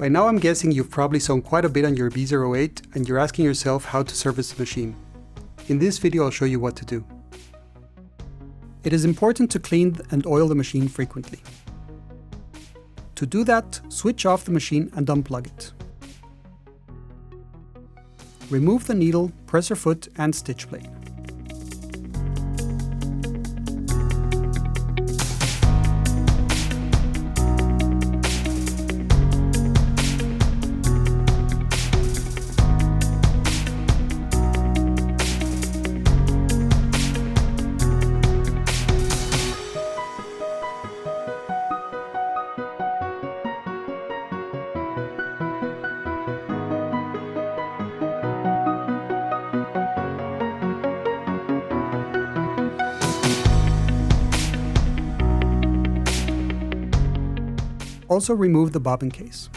By now I'm guessing you've probably sewn quite a bit on your B08 and you're asking yourself how to service the machine. In this video I'll show you what to do. It is important to clean and oil the machine frequently. To do that, switch off the machine and unplug it. Remove the needle, presser foot and stitch blade. Also remove the bobbin case.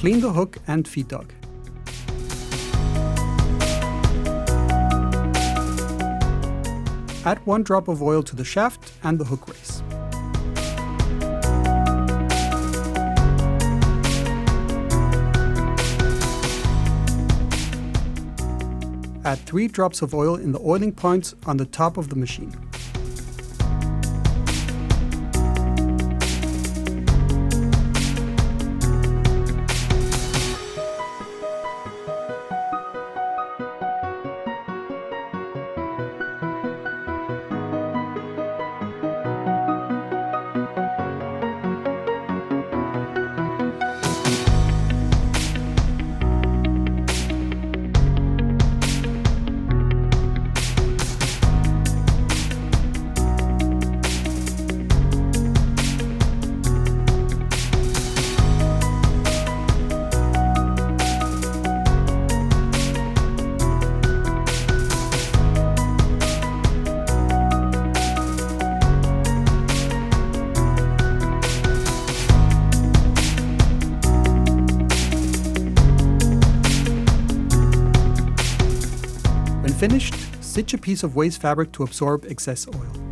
Clean the hook and feed dog. Add 1 drop of oil to the shaft and the hook race. Add 3 drops of oil in the oiling points on the top of the machine. When finished, stitch a piece of waste fabric to absorb excess oil.